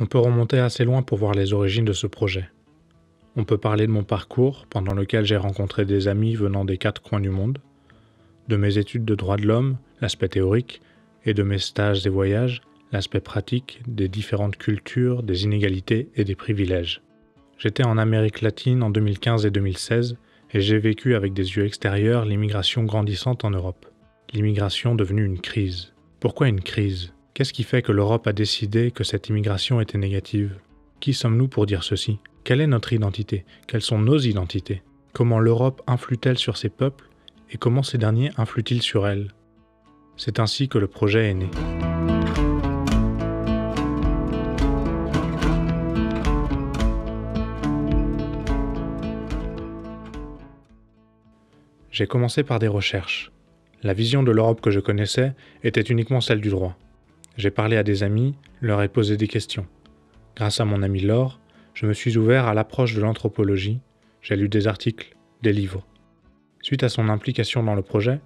On peut remonter assez loin pour voir les origines de ce projet. On peut parler de mon parcours, pendant lequel j'ai rencontré des amis venant des 4 coins du monde, de mes études de droit de l'homme, l'aspect théorique, et de mes stages et voyages, l'aspect pratique, des différentes cultures, des inégalités et des privilèges. J'étais en Amérique latine en 2015 et 2016, et j'ai vécu avec des yeux extérieurs l'immigration grandissante en Europe. L'immigration devenue une crise. Pourquoi une crise ? Qu'est-ce qui fait que l'Europe a décidé que cette immigration était négative ? Qui sommes-nous pour dire ceci ? Quelle est notre identité ? Quelles sont nos identités ? Comment l'Europe influe-t-elle sur ces peuples et comment ces derniers influent-ils sur elle ? C'est ainsi que le projet est né. J'ai commencé par des recherches. La vision de l'Europe que je connaissais était uniquement celle du droit. J'ai parlé à des amis, leur ai posé des questions. Grâce à mon ami Laure, je me suis ouvert à l'approche de l'anthropologie, j'ai lu des articles, des livres. Suite à son implication dans le projet,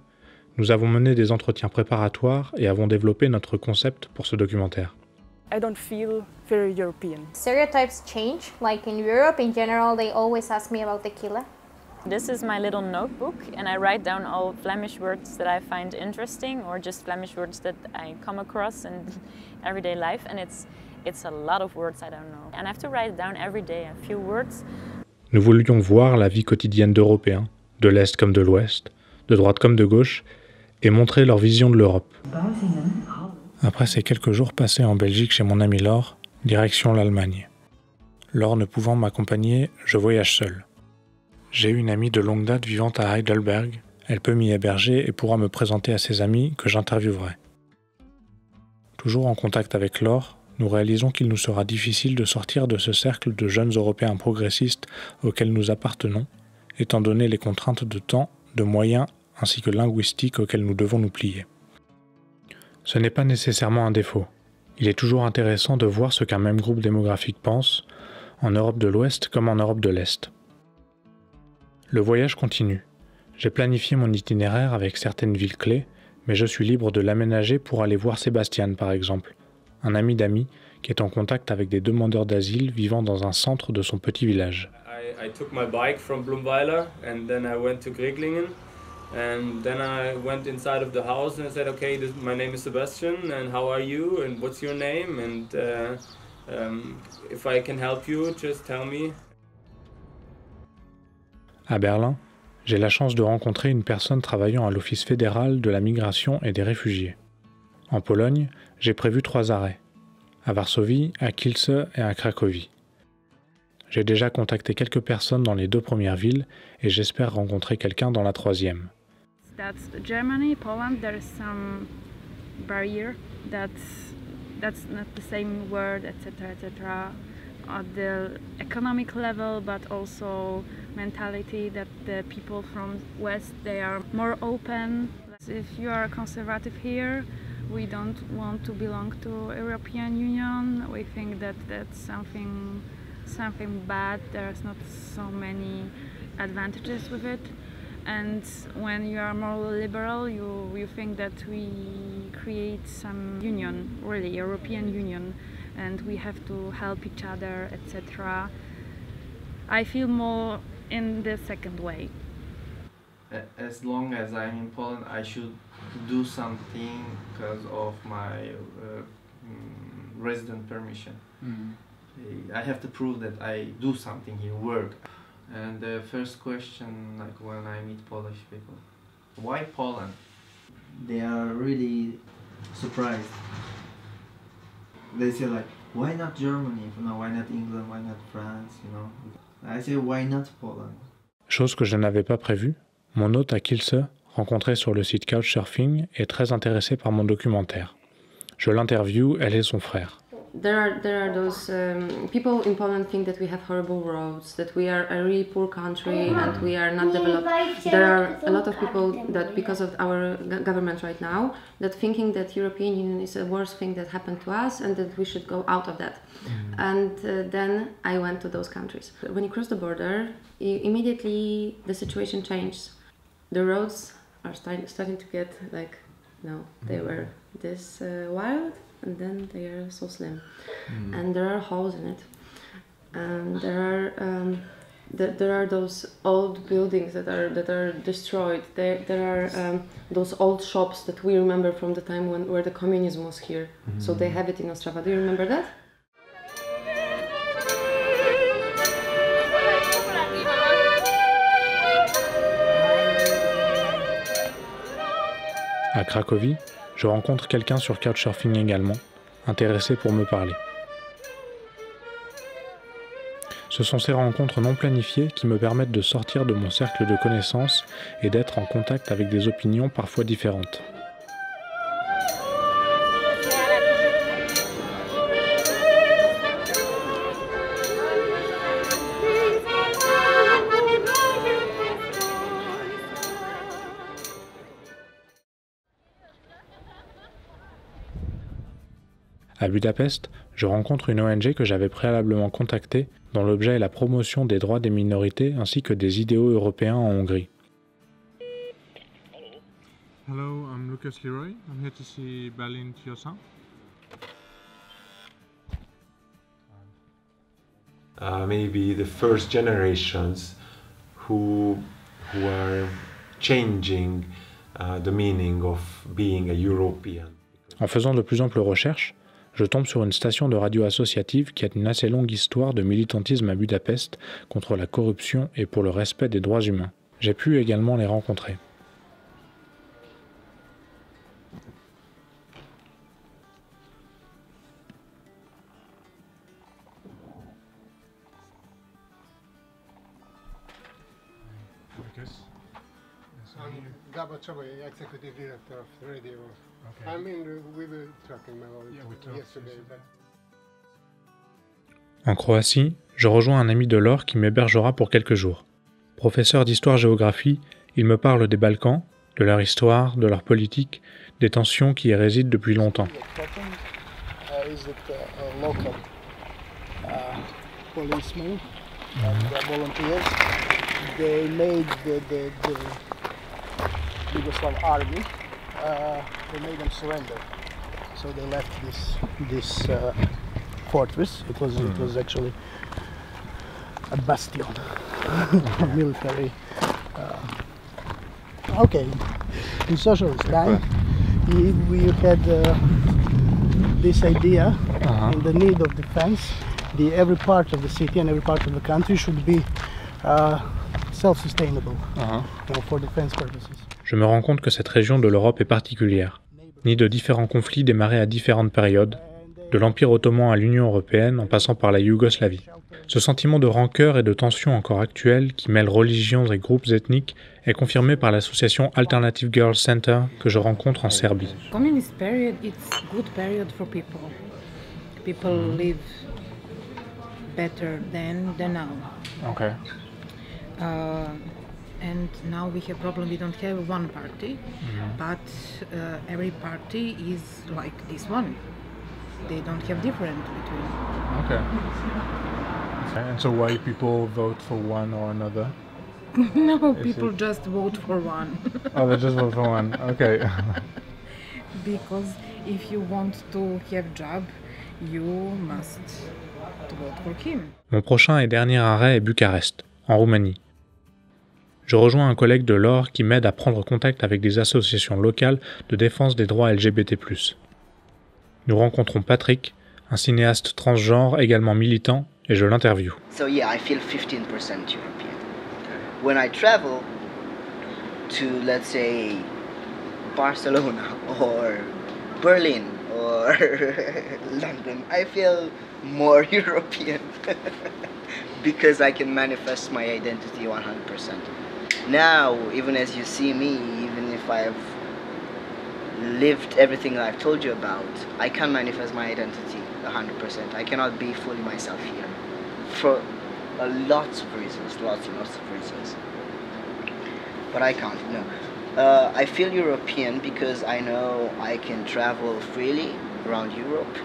nous avons mené des entretiens préparatoires et avons développé notre concept pour ce documentaire. I don't feel very European. Stereotypes change, like in Europe in general, they always ask me about tequila. This is my little notebook and I write down all Flemish words that I find interesting or just Flemish words that I come across in everyday life, and it's a lot of words I don't know. And I have to write down every day a few words. Nous voulions voir la vie quotidienne d'Européens, de l'Est comme de l'Ouest, de droite comme de gauche, et montrer leur vision de l'Europe. Après ces quelques jours passés en Belgique chez mon ami Laure, direction l'Allemagne. Laure ne pouvant m'accompagner, je voyage seul. J'ai une amie de longue date vivant à Heidelberg, elle peut m'y héberger et pourra me présenter à ses amis que j'interviewerai. Toujours en contact avec Laure, nous réalisons qu'il nous sera difficile de sortir de ce cercle de jeunes Européens progressistes auquel nous appartenons, étant donné les contraintes de temps, de moyens ainsi que linguistiques auxquelles nous devons nous plier. Ce n'est pas nécessairement un défaut. Il est toujours intéressant de voir ce qu'un même groupe démographique pense, en Europe de l'Ouest comme en Europe de l'Est. Le voyage continue. J'ai planifié mon itinéraire avec certaines villes clés, mais je suis libre de l'aménager pour aller voir Sébastien par exemple, un ami d'amis qui est en contact avec des demandeurs d'asile vivant dans un centre de son petit village. I took my bike from Blumweiler and then I went to Greglingen and then I went inside of the house and I said, okay, my name is Sebastian and how are you and what's your name and if I can help you, just tell me. À Berlin, j'ai la chance de rencontrer une personne travaillant à l'Office fédéral de la migration et des réfugiés. En Pologne, j'ai prévu 3 arrêts, à Varsovie, à Kielce et à Cracovie. J'ai déjà contacté quelques personnes dans les 2 premières villes et j'espère rencontrer quelqu'un dans la 3e. That's Germany, Poland, there is some barrier that's not the same word, etc., etc. At the economic level, but also mentality that the people from West, they are more open. If you are conservative here, we don't want to belong to European Union. We think that that's something bad. There's not so many advantages with it. And when you are more liberal, you think that we create some union, really European Union, and we have to help each other, etc. I feel more in the second way. As long as I'm in Poland, I should do something because of my resident permission. I have to prove that I do something here, work. And the first question, like when I meet Polish people, why Poland? They are really surprised. They say like, why not Germany? You know, why not England? Why not France? You know, I say why not Poland? Chose que je n'avais pas prévue, mon hôte à Kielce, rencontré sur le site Couchsurfing, est très intéressé par mon documentaire. Je l'interviewe, elle et son frère. There are those people in Poland think that we have horrible roads, that we are a really poor country and we are not developed. There are a lot of people that, because of our government right now, that thinking that European Union is the worst thing that happened to us and that we should go out of that. And then I went to those countries. When you cross the border, immediately the situation changes. The roads are starting to get like, no, they were this wild. and then they are so slim. And there are holes in it. And there are those old buildings that are destroyed. There are those old shops that we remember from the time where the communism was here. So they have it in Ostrava. Do you remember that? À Cracovie, je rencontre quelqu'un sur Couchsurfing également, intéressé pour me parler. Ce sont ces rencontres non planifiées qui me permettent de sortir de mon cercle de connaissances et d'être en contact avec des opinions parfois différentes. À Budapest, je rencontre une ONG que j'avais préalablement contactée, dont l'objet est la promotion des droits des minorités ainsi que des idéaux européens en Hongrie. Hello, I'm Lucas Leroy. I'm here to see Berlin Tiosan. Maybe the first generations who are changing the meaning of being a European. En faisant de plus amples recherches, je tombe sur une station de radio associative qui a une assez longue histoire de militantisme à Budapest contre la corruption et pour le respect des droits humains. J'ai pu également les rencontrer. Gabor Csaba, Executive Director of Radio. Okay. I mean, we were talking about it yesterday. En Croatie, je rejoins un ami de l'Or qui m'hébergera pour quelques jours. Professeur d'histoire-géographie, il me parle des Balkans, de leur histoire, de leur politique, des tensions qui y résident depuis longtemps. Is it a local policeman, volunteers? They made the Yugoslav army. They made them surrender, so they left this fortress. It was actually a bastion, a military. Okay, in socialist time, we had this idea and the need of defense. Every part of the city and every part of the country should be self-sustainable for defense purposes. Je me rends compte que cette région de l'Europe est particulière, née de différents conflits démarrés à différentes périodes, de l'Empire ottoman à l'Union européenne en passant par la Yougoslavie. Ce sentiment de rancœur et de tension encore actuel qui mêle religions et groupes ethniques est confirmé par l'association Alternative Girls Center que je rencontre en Serbie. Communist period, it's good period for people. People live better than now. Okay. And now we have problem. We don't have one party, but every party is like this one. They don't have different between. Okay. And so why people vote for one or another? No, people just vote for one. Oh, they just vote for one. Okay. Because if you want to have job, you must vote for him. Mon prochain et dernier arrêt est Bucarest, en Roumanie. Je rejoins un collègue de l'Or qui m'aide à prendre contact avec des associations locales de défense des droits LGBT+. Nous rencontrons Patrick, un cinéaste transgenre également militant, et je l'interviewe. So yeah, I feel 15% European. When I travel to, let's say, Barcelona or Berlin or London, I feel more European because I can manifest my identity 100%. Now, even as you see me, even if I've lived everything I've told you about, I can manifest my identity 100%. I cannot be fully myself here for lots of reasons, lots and lots of reasons. But I can't, no. I feel European because I know I can travel freely around Europe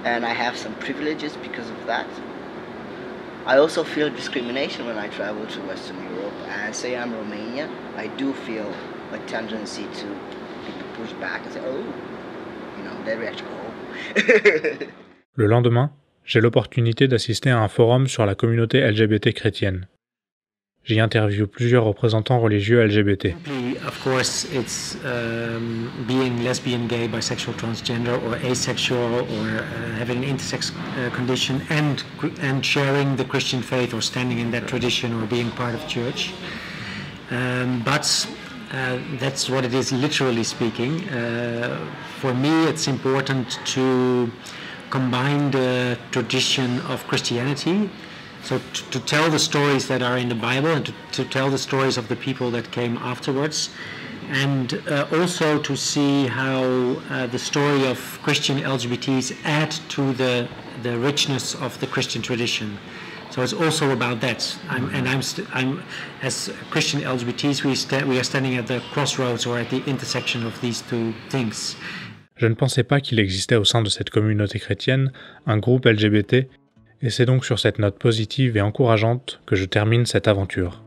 and I have some privileges because of that. I also feel discrimination when I travel to Western Europe, and say I'm Romanian, I do feel a tendency to be pushed back and say, oh, you know, their reaction, oh, Le lendemain, j'ai l'opportunité d'assister à un forum sur la communauté LGBT chrétienne. J'y interviewe plusieurs représentants religieux LGBT. Of course, it's being lesbian, gay, bisexual, transgender, or asexual, or having an intersex condition, and sharing the Christian faith, or standing in that tradition, or being part of church. But that's what it is, literally speaking. For me, it's important to combine the tradition of Christianity. So to tell the stories that are in the Bible and to tell the stories of the people that came afterwards, and also to see how the story of Christian LGBTs add to the richness of the Christian tradition. So it's also about that. I'm as Christian LGBTs, we are standing at the crossroads or at the intersection of these two things. Je ne pensais pas qu'il existait au sein de cette communauté chrétienne un groupe LGBT. Et c'est donc sur cette note positive et encourageante que je termine cette aventure.